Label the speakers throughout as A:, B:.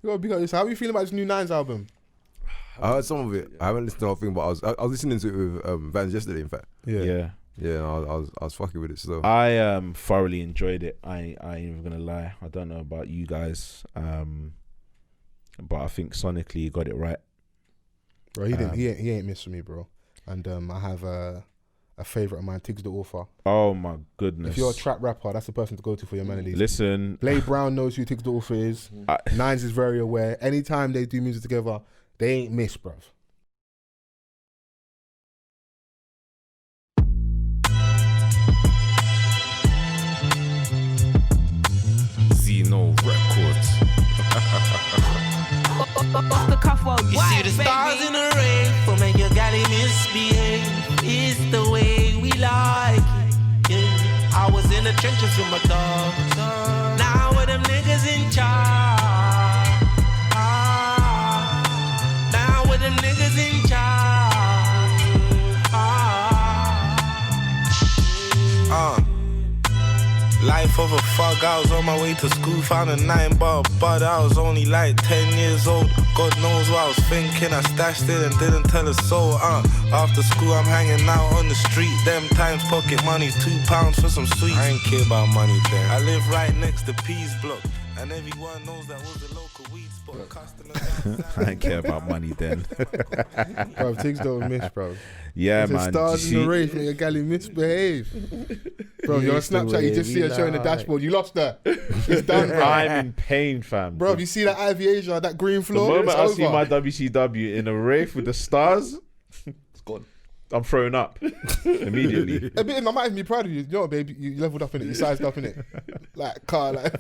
A: You gotta big up yourself. How are you feeling about this new Nines album?
B: I heard some of it. I haven't listened to the whole thing, but I was listening to it with Vans yesterday. In fact,
C: Yeah.
B: I was fucking with it. So
C: I thoroughly enjoyed it. I ain't even gonna lie. I don't know about you guys, but I think sonically he got it right.
A: Bro, he didn't. He ain't missed me, bro. And I have a favorite of mine, Tiggs the Author.
C: Oh my goodness!
A: If you're a trap rapper, that's the person to go to for your melodies.
C: Listen,
A: Blade Brown knows who Tiggs the Author is. Nines is very aware. Anytime they do music together, they ain't missed, bruv.
C: Zeno Records.
D: Off the cuff, well,
E: You see the stars in the rain for make your galley misbehave. It's the way we like it. Yeah. I was in the trenches with my dogs. Now with them niggas in charge. Now with them niggas in charge. Life of a fuck, I was on my way to school, found a 9-bar bud, I was only like 10 years old. God knows what I was thinking, I stashed it and didn't tell a soul. After school I'm hanging out on the street, them times pocket money's £2 for some sweets. I ain't care about money then. I live right next to Peace Block, and everyone knows that was the local weed spot. Customers
C: I ain't care about money then.
A: Bro, Tiggs don't miss, bro.
C: Yeah,
A: The
C: man.
A: stars in the race, make your galley misbehave. Bro, you're on Snapchat, you just see her showing the dashboard. You lost her. It's done, bro.
C: I'm in pain, fam.
A: Bro, if you see that Ivy Asia, that green
C: The
A: floor,
C: moment
A: it's
C: I
A: over.
C: see my WCW in a rave with the stars,
B: it's gone.
C: I'm throwing up immediately.
A: A bit, I might even be proud of you. You know what, baby? You leveled up in it. You sized up in it. Like, car, like.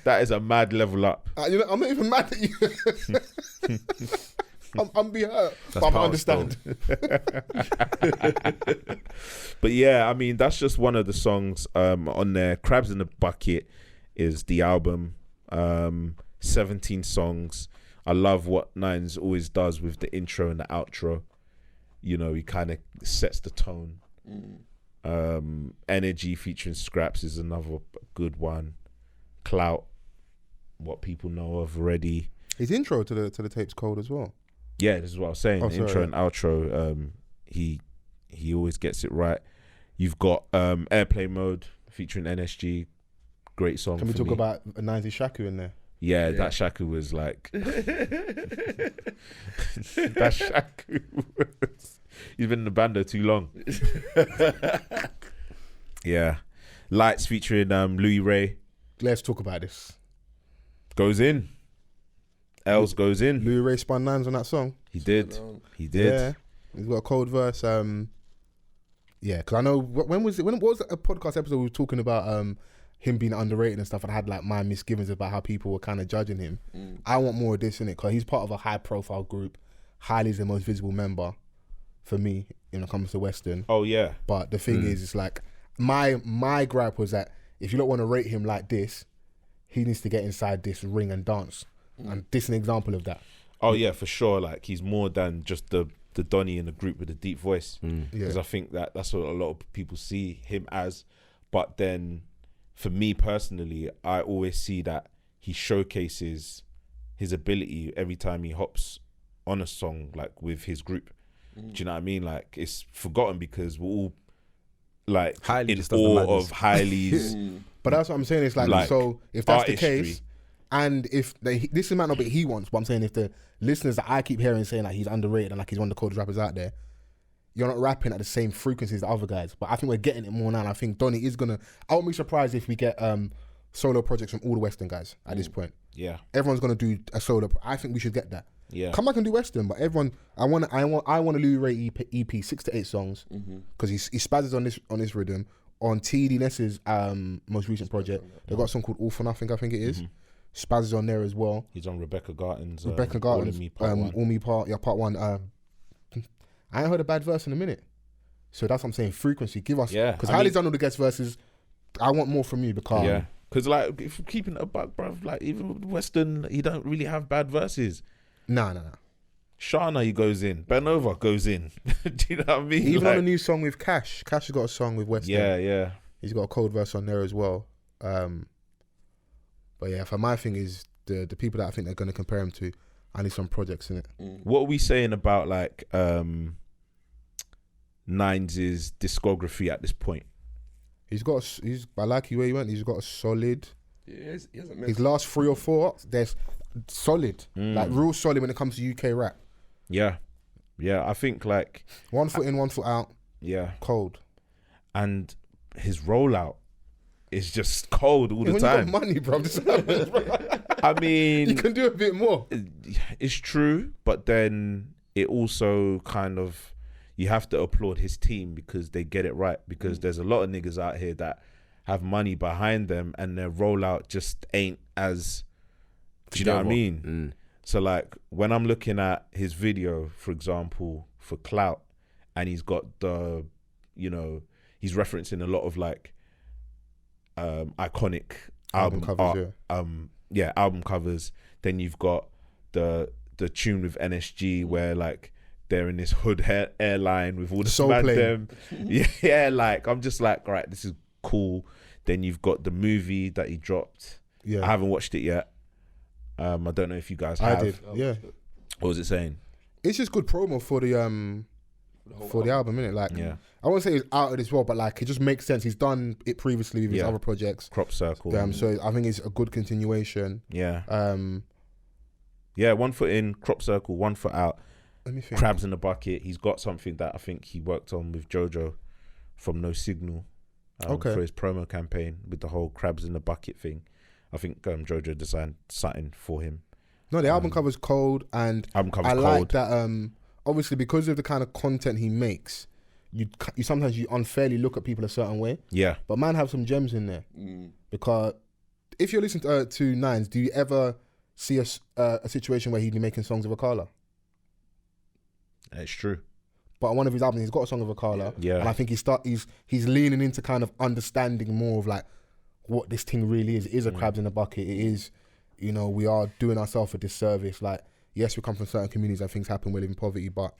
C: That is a mad level up.
A: You know, I'm not even mad at you. I'm be hurt,
B: That's
A: but I
B: power
A: understand.
C: But yeah, I mean, that's just one of the songs on there. Crabs in the Bucket is the album. 17 songs. I love what Nines always does with the intro and the outro. You know, he kind of sets the tone. Energy featuring Scraps is another good one. Clout, what people know of already.
A: His intro to the tape's cold as well.
C: Yeah, this is what I was saying.
A: Oh,
C: The intro
A: sorry.
C: and outro, he always gets it right. You've got Airplay Mode featuring NSG. Great song.
A: Can we
C: for
A: talk
C: me.
A: about a 90s Shaku in there?
C: Yeah, that Shaku was like that Shaku was, he's been in the bando too long. Yeah. Lights featuring Louis Ray
A: Let's talk about this.
C: goes in. Els goes in.
A: Louis Ray spun nines on that song.
C: He did. He did.
A: Yeah, he's got a cold verse. Yeah, because I know when was it? When what was a podcast episode we were talking about him being underrated and stuff, and I had like my misgivings about how people were kind of judging him. I want more of this in it because he's part of a high profile group. Haile's the most visible member for me when it comes to Western.
C: Oh yeah.
A: But the thing is, it's like my gripe was that if you don't want to rate him like this, he needs to get inside this ring and dance. And this is an example of that.
C: Oh yeah, for sure. Like he's more than just the Donny in the group with the deep voice. Because I think that's what a lot of people see him as. But then for me personally, I always see that he showcases his ability every time he hops on a song, like with his group. Do you know what I mean? Like it's forgotten because we're all like
B: Hailey
C: in
B: just does the
C: awe
B: madness.
C: of Haile's.
A: But that's what I'm saying. It's like so if that's the
C: artistry.
A: case, and if this might not be what he wants, but I'm saying if the listeners that I keep hearing saying that he's underrated and like he's one of the coldest rappers out there, you're not rapping at the same frequency as the other guys. But I think we're getting it more now. And I think Donny is gonna. I won't be surprised if we get solo projects from all the Western guys at this point.
C: Yeah.
A: Everyone's gonna do a solo. I think we should get that.
C: Yeah.
A: Come back and do Western, but everyone. I want a Louis Ray EP 6 to 8 songs because he spazzes on this rhythm. On TD Ness's most recent project, they got a song called All for Nothing. I think it is. Spazzes on there as well.
C: He's on Rebecca Garton's
A: All
C: of Me Part One.
A: All Me Part One. I ain't heard a bad verse in a minute. So that's what I'm saying. Frequency, give us.
C: Yeah,
A: Because
C: I
A: Haile's
C: mean-
A: done all the guest verses. I want more from you because
C: Yeah. Because like if we're keeping it a buck, bruv, like even with Western, he don't really have bad verses.
A: nah.
C: Shana, he goes in. Benova goes in. Do you know what I mean?
A: Even
C: like,
A: on the new song with Cash has got a song with Western.
C: yeah.
A: He's got a cold verse on there as well. But yeah, for my thing is the people that I think they're going to compare him to. I need some projects in it.
C: What are we saying about like Nines' discography at this point?
A: I like where he went. He's got a solid.
D: Yeah, he hasn't missed.
A: His last 3 or 4, they're solid, like real solid when it comes to UK rap.
C: Yeah, I think like
A: 1 foot in, 1 foot out.
C: Yeah,
A: cold.
C: And his rollout is just cold all the
A: when
C: time.
A: You got money, bro. This happens, bro.
C: I mean,
A: you can do a bit more.
C: It's true, but then it also kind of, you have to applaud his team because they get it right. Because there's a lot of niggas out here that have money behind them and their rollout just ain't as, do you know what I mean? So like when I'm looking at his video, for example, for Clout, and he's got the, he's referencing a lot of like iconic album covers, album covers. Then you've got the tune with NSG where like they're in this hood airline with all the
A: Soul Plane.
C: Yeah, like I'm just like, all right, this is cool. Then you've got the movie that he dropped. Yeah, I haven't watched it yet. I don't know if you guys have.
A: I did. Yeah.
C: What was it saying?
A: It's just good promo for the album, innit? Like, I won't say he's out of this world, but like it just makes sense. He's done it previously with his other projects.
C: Crop Circle.
A: So I think it's a good continuation.
C: Yeah. 1 foot in, Crop Circle, 1 foot out.
A: Let me think.
C: Crabs in the Bucket. He's got something that I think he worked on with Jojo from No Signal. For his promo campaign with the whole Crabs in the Bucket thing. I think Jojo designed something for him.
A: No, the album cover's cold, and I like that. Obviously, because of the kind of content he makes, you sometimes unfairly look at people a certain way.
C: Yeah,
A: but man, have some gems in there. Because if you're listening to Nines, do you ever see a situation where he'd be making songs of Akala?
C: It's true.
A: But on one of his albums, he's got a song of Akala. Yeah, and I think he's leaning into kind of understanding more of like what this thing really is. It is a crabs in a bucket. It is, we are doing ourselves a disservice. Like, yes, we come from certain communities and things happen. We live in poverty, but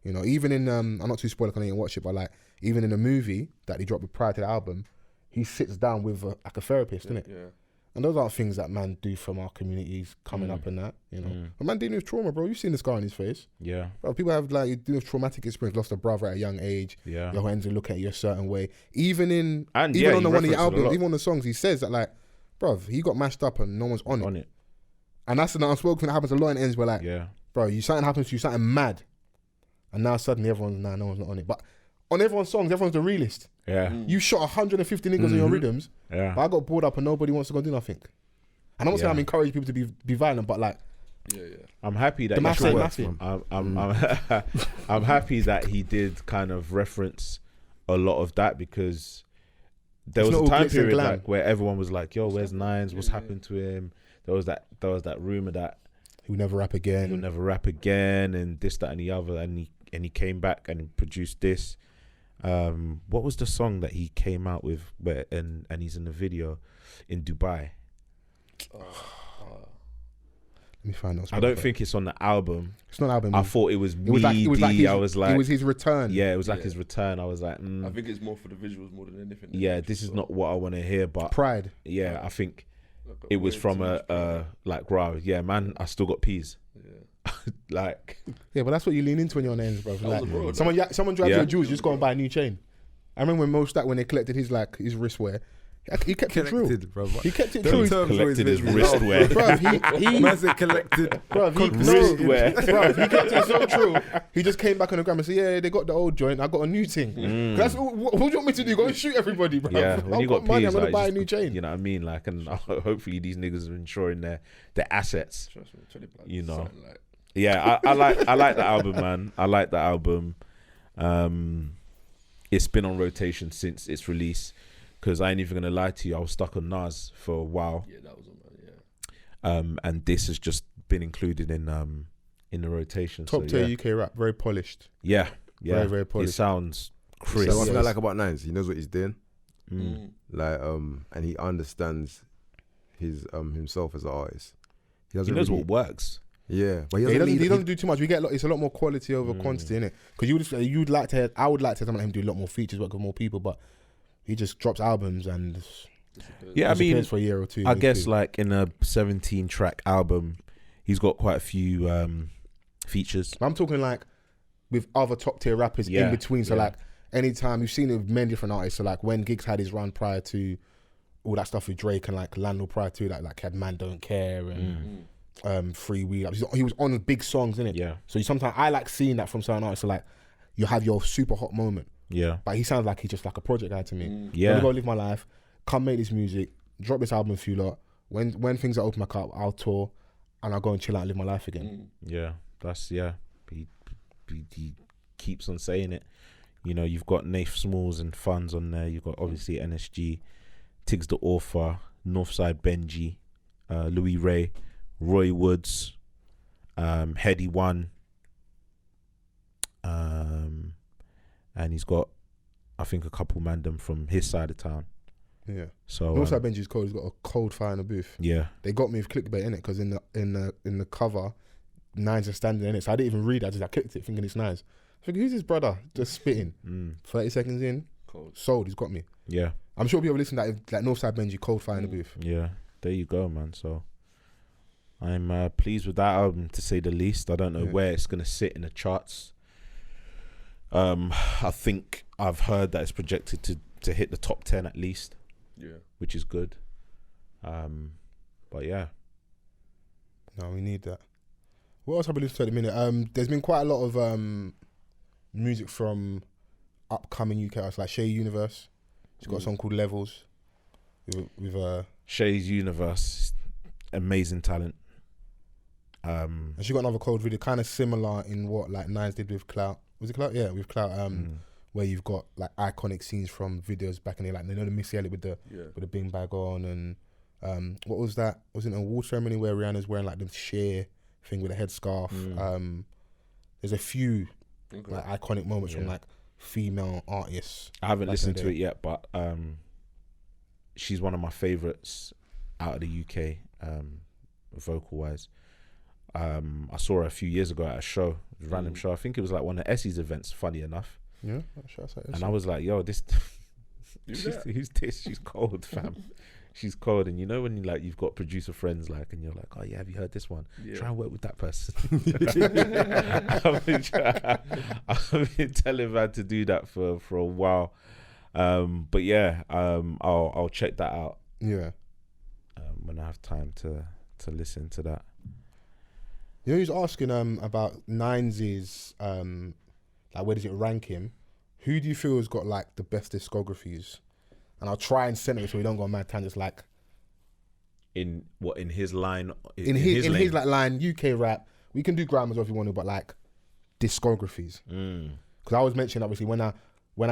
A: even in I'm not too spoiled, I didn't watch it, but like even in the movie that he dropped prior to the album, he sits down with a therapist, isn't it? Yeah. And those aren't things that man do from our communities coming up and that, A man dealing with trauma, bro. You've seen the scar on his face. Yeah. Bro, people have like dealing with traumatic experience, lost a brother at a young age. Yeah. Your hands are looking at you a certain way. Even on the one of the albums, even on the songs, he says that like, bro, he got mashed up and no one's on it. And that's an unspoken thing that happens a lot in ends where like, bro, something happens to you, something mad. And now suddenly no one's not on it. But on everyone's songs, everyone's the realist. Yeah. You shot 150 niggas on your rhythms, but I got bored up and nobody wants to go do nothing. And I'm not saying I'm encouraging people to be violent, but like,
C: I'm happy that I'm happy that he did kind of reference a lot of that, because there was a time period like where everyone was like, "Yo, where's Nines? What's happened to him?" There was that rumor that
A: he'll never rap again.
C: And this, that, and the other. And he came back and produced this. What was the song that he came out with where and he's in the video in Dubai?
A: Let me find out.
C: I don't think it's on the album.
A: It's not an album.
C: I thought it was meaty. It was his
A: return.
C: Yeah, it was like his return. I was like,
D: I think it's more for the visuals more than anything.
C: Yeah, this is not what I want to hear. But
A: Pride.
C: Yeah, I think it was from like, wow, yeah, man, I still got peas. Yeah. Like,
A: yeah, but that's what you lean into when you're on the ends, bro. Like, someone drives you a jewels, you just go and buy a new chain. I remember when they collected his wristwear. He kept it true.
B: Bro.
A: He kept it true.
C: He collected his wristwear.
A: Bro,
B: man said collected.
A: Bro,
C: wristwear.
A: Bro, he kept it so true. He just came back on the gram and said, "Yeah, they got the old joint. I got a new thing." That's what do you want me to do? Go and shoot everybody, bro.
C: Yeah, when you got
A: money,
C: peas,
A: I'm gonna buy a new chain.
C: You know what I mean? Like, and hopefully these niggas are ensuring their assets. You know. Yeah, I like the album, man. I like the album. It's been on rotation since its release. Because I ain't even gonna lie to you, I was stuck on Nas for a while. Yeah, that was on that. And this has just been included in the rotation.
A: Top tier UK rap, very polished.
C: Yeah,
A: very, very polished.
C: It sounds crisp.
B: So what I like about Nines, he knows what he's doing. Like, and he understands his himself as an artist.
C: He knows what works.
B: Yeah, but
A: he doesn't do too much. It's a lot more quality over quantity, innit? Because I would like to have someone like him do a lot more features, work with more people, but he just drops albums and
C: Yeah, I mean,
A: disappears for a year or two.
C: I guess like in a 17-track album, he's got quite a few features.
A: I'm talking like with other top tier rappers in between. So like anytime you've seen it with many different artists. So like when Giggs had his run prior to all that stuff with Drake and like Landlord prior to that, like had Man Don't Care and Free Weed. He was on big songs, innit?
C: Yeah.
A: So sometimes I like seeing that from certain artists. So like you have your super hot moment.
C: Yeah.
A: But he sounds like he's just like a project guy to me.
C: Yeah.
A: I'm gonna go live my life, come make this music, drop this album for you lot. When things are open back up, I'll tour and I'll go and chill out and live my life again.
C: Yeah. That's he keeps on saying it. You know, you've got Nath Smalls and Funds on there. You've got obviously NSG, Tiggs the Author, Northside Benji, Louis Ray, Roy Woods, Heady One, and he's got, I think, a couple mandem from his side of town.
A: Yeah.
C: So
A: Northside Benji's cold. He's got a cold fire in the booth.
C: Yeah.
A: They got me with clickbait in it because in the cover, Nines are standing in it. So I didn't even read it. I clicked it thinking it's Nines. I think who's his brother? Just spitting. 30 seconds in, sold. He's got me.
C: Yeah.
A: I'm sure people listen to that, like Northside Benji, cold fire in the booth.
C: Yeah. There you go, man. So I'm pleased with that album, to say the least. I don't know where it's gonna sit in the charts. I think I've heard that it's projected to hit the top 10 at least.
D: Yeah.
C: Which is good. But yeah.
A: No, we need that. What else have we listened to at the minute? There's been quite a lot of music from upcoming UK artists like Shay Universe. She's got a song called Levels with
C: Shay's Universe, amazing talent.
A: And she got another cold video, kind of similar in what like Nines did with Clout. Was it Clout? Yeah, with Clout. Where you've got like iconic scenes from videos back in the, like, you know, the Missy Elliott with the bing bag on, and what was that? Was it an award ceremony where Rihanna's wearing like the sheer thing with a headscarf? There's a few like iconic moments from like female artists.
C: I haven't listened to it yet, but she's one of my favourites out of the UK, vocal wise. I saw her a few years ago at a show, a random show. I think it was like one of Essie's events, funny enough.
A: Yeah,
C: and I was like, yo, who's this? She's cold, fam. She's cold. And you know when you like, you've got producer friends like, and you're like, oh yeah, have you heard this one? Try and work with that person. I've been telling man to do that for a while. But yeah, I'll check that out.
A: Yeah.
C: When I have time to listen to that.
A: You know, he's asking about Nines' like, where does it rank him? Who do you feel has got like the best discographies? And I'll try and center it so we don't go on mad tangents. Like
C: in his line,
A: in his like line, UK rap. We can do grammars if you want to, but like discographies. Because I was mentioning obviously when I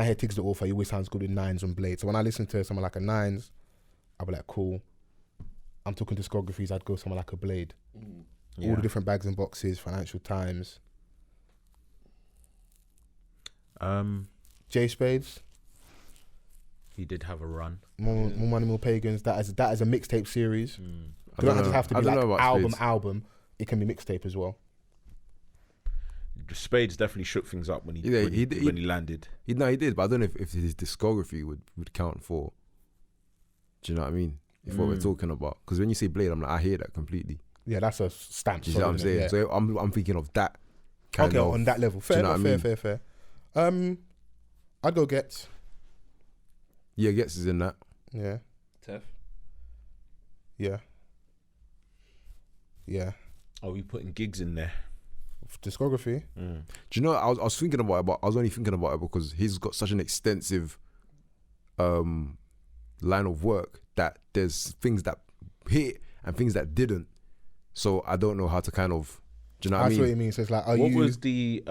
A: hear Tiggs the Author, he always sounds good with Nines and Blade. So when I listen to someone like a Nines, I'll be like, cool. I'm talking discographies. I'd go someone like a Blade. All the different bags and boxes, Financial Times. J Spades.
C: He did have a run.
A: More Money, More Pagans. That is a mixtape series. It doesn't just have to be like album. It can be mixtape as well.
C: Spades definitely shook things up when he landed.
B: He did, but I don't know if his discography would count for. Do you know what I mean? If what we're talking about, because when you say Blade, I'm like, I hear that completely.
A: Yeah, that's a stamp.
B: Do you know what I'm saying? Yeah. So I'm thinking of that kind of.
A: On that level. Fair. I'd go Gets.
B: Yeah, Gets is in that.
A: Yeah.
D: Tef.
A: Yeah.
C: Are we putting Giggs in there?
A: Discography.
B: Do you know? I was thinking about it, but I was only thinking about it because he's got such an extensive line of work that there's things that hit and things that didn't. So I don't know how to kind of. Do you know what I mean?
A: That's what it means. So it's like,
C: what was the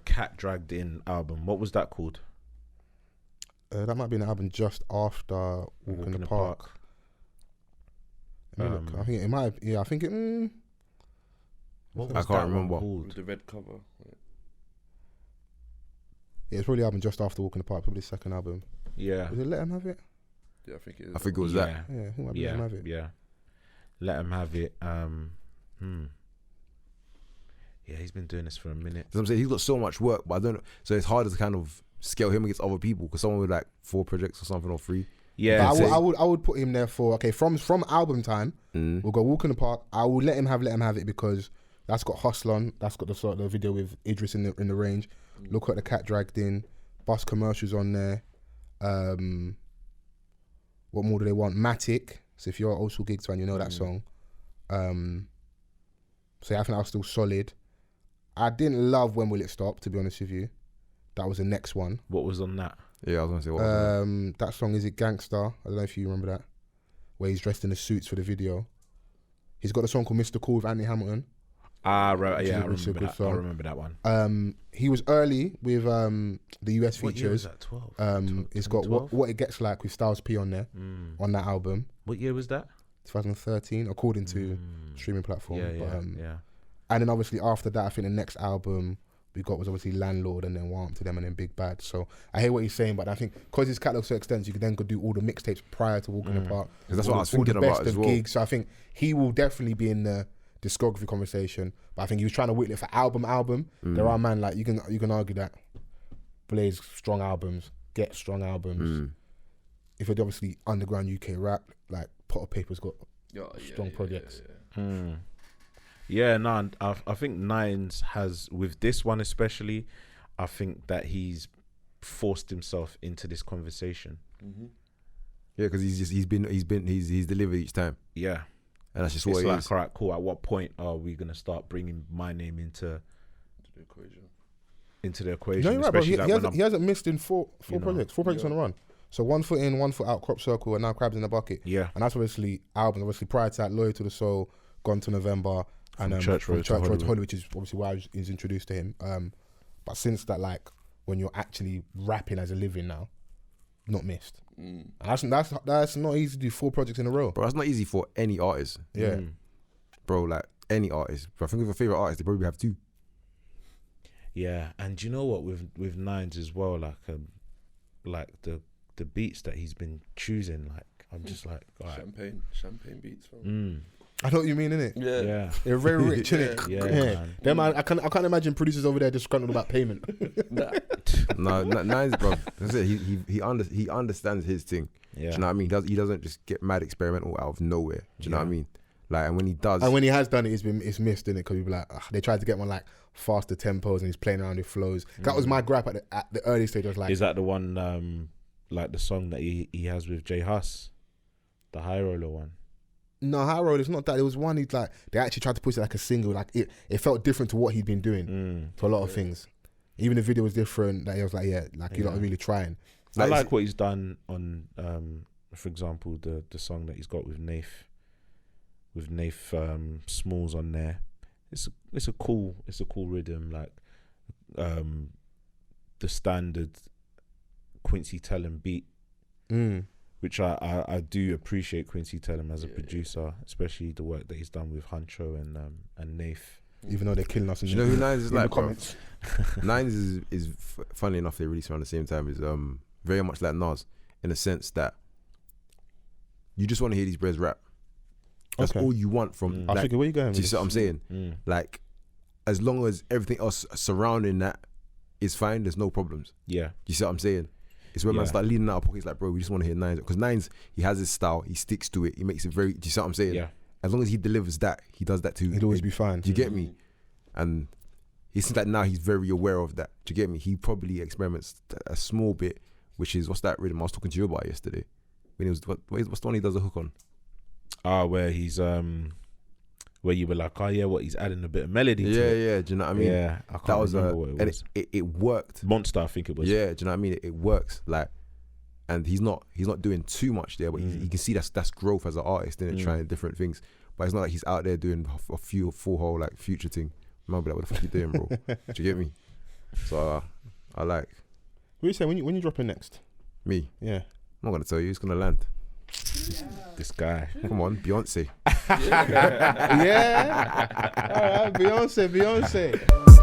C: Cat Dragged In album? What was that called?
A: That might be an album just after Walk in the Park. Look, I think it might. Yeah, I think it.
B: I can't remember.
D: With the red cover.
A: Yeah, it's probably the album just after Walk in the Park. Probably the second album.
C: Yeah.
A: Was it Let 'Em Have It?
D: Yeah, I think it is.
B: I think it was that.
A: Yeah, I think it might be Let 'Em Have It.
C: Yeah. Let 'Em Have It. Yeah, he's been doing this for a minute.
B: That's what I'm saying. He's got so much work, but I don't know. So it's harder to kind of scale him against other people because someone with like 4 projects or something or 3.
C: Yeah,
A: But I would put him there for from album time. We'll go Walk in the Park. I will let him have it because that's got Hustle on. That's got the video with Idris in the range. Look at the Cat Dragged In. Bus Commercials on there. What more do they want? Matic. So if you're an old school Gigs fan, you know that song. So yeah, I think that was still solid. I didn't love When Will It Stop, to be honest with you. That was the next one.
C: What was on that?
B: Yeah, I was gonna say what was
A: that song, Is It Gangsta? I don't know if you remember that. Where he's dressed in the suits for the video. He's got a song called Mr. Cool with Anthony Hamilton.
C: Right, yeah, I
A: Which is a
C: remember
A: good
C: that.
A: song.
C: I remember that one.
A: He was early with the US
C: What year was
A: features.
C: that? 12?
A: It's got
C: 12?
A: what It Gets Like with Styles P on there, on that album.
C: What year was that?
A: 2013, according to streaming platform.
C: Yeah,
A: But,
C: yeah.
A: And then obviously after that, I think the next album we got was obviously Landlord, and then Warm to Them, and then Big Bad. So I hear what you're saying, but I think because his catalog's so extensive, you can then go do all the mixtapes prior to Walking Apart.
B: Because that's
A: all
B: what I was
A: the- all the
B: thinking about
A: best
B: as
A: of
B: well.
A: Gigs. So I think he will definitely be in the discography conversation. But I think he was trying to whittle it for album. There are man like you can argue that Blaze strong albums, get strong albums. If it's obviously underground UK rap, like Pot of Paper's got strong projects.
C: Yeah, no, I think Nines has, with this one especially, I think that he's forced himself into this conversation.
B: Yeah, because he's delivered each time,
C: Yeah,
B: and that's just
C: it's
B: what it
C: like,
B: is.
C: all right, cool. At what point are we gonna start bringing my name into
D: The equation.
C: the equation?
A: No, you're right, bro.
C: Especially like when
A: He hasn't missed in four
C: you know,
A: projects on the run. So 1 foot in, 1 foot out, Crop Circle, and now Crabs in the Bucket.
C: Yeah.
A: And that's obviously albums. Obviously prior to that, Loyal to the Soul, Gone to November, and
C: Church Road to Hollywood.
A: which is obviously why I was introduced to him. But since that, like when you're actually rapping as a living now, not missed. And that's not easy to do 4 projects in a row.
B: Bro, that's not easy for any artist.
A: Yeah.
B: Bro, like any artist. But I think with a favorite artist, they probably have 2.
C: Yeah, and you know what, with Nines as well, like the beats that he's been choosing, like I'm just like, all right.
D: Champagne beats, fam.
A: I know what you mean, innit?
C: Yeah.
A: They're very rich, innit?
C: Yeah,
A: Yeah.
C: man.
A: Them, I can't imagine producers over there disgruntled about payment.
B: No, Nines, bro. That's it. He understands his thing.
C: Yeah.
B: Do you know what I mean? He doesn't just get mad experimental out of nowhere. Do you know what I mean? Like, and when he does,
A: And when he has done it, it's missed, innit? Because people like they tried to get one like faster tempos, and he's playing around with flows. That was my gripe at the early stage. I was like,
C: Is that the one, like the song that he has with Jay Huss, the High Roller one?
A: no, High Road, it's not that. It was one they actually tried to push it like a single. Like it felt different to what he'd been doing to a lot of things. Even the video was different. That he was like, you're not really trying.
C: I like what he's done on, for example, the song that he's got with Nath Smalls on there. It's a cool rhythm, like the standard Quincy Tellem beat, which I do appreciate Quincy Tellem as a producer, especially the work that he's done with Huncho and Nath.
A: Even though they're killing us in
B: you know who Nines is
A: in the
B: like, bro?
A: comments.
B: Nines is funnily enough, they released around the same time, is very much like Nas in the sense that you just want to hear these bros rap. That's
A: Okay.
B: all you want from.
A: I figure where you going with
B: Do you see what I'm saying? Like, as long as everything else surrounding that is fine, there's no problems.
C: Yeah.
B: You see what I'm saying? It's when man start leaning out of pockets like, bro, we just want to hear Nines. Because Nines, he has his style, he sticks to it, he makes it very, do you see what I'm saying?
C: Yeah.
B: As long as he delivers that, he does that too.
A: He'd always be fine.
B: Do you get me? And it seems like now he's very aware of that. Do you get me? He probably experiments a small bit, which is, what's that rhythm I was talking to you about yesterday? When he was, what's the one he does a hook on?
C: Where he's where you were like, oh yeah, what, he's adding a bit of melody to it.
B: Yeah, do you know what I mean?
C: Yeah, I can't
B: that was
C: remember what it was.
B: And it worked.
C: Monster, I think it was.
B: Yeah, do you know what I mean? It works. Like, and he's not doing too much there, but you can see that's growth as an artist, and trying different things. But it's not like he's out there doing a full whole like future thing. Man, be like, what the fuck you doing, bro? Do you get me? So I like.
A: What are you saying when you dropping next?
B: Me.
A: Yeah.
B: I'm not gonna tell you. It's gonna land.
C: This guy.
B: Come on, Beyonce.
A: Yeah. All right, Beyonce.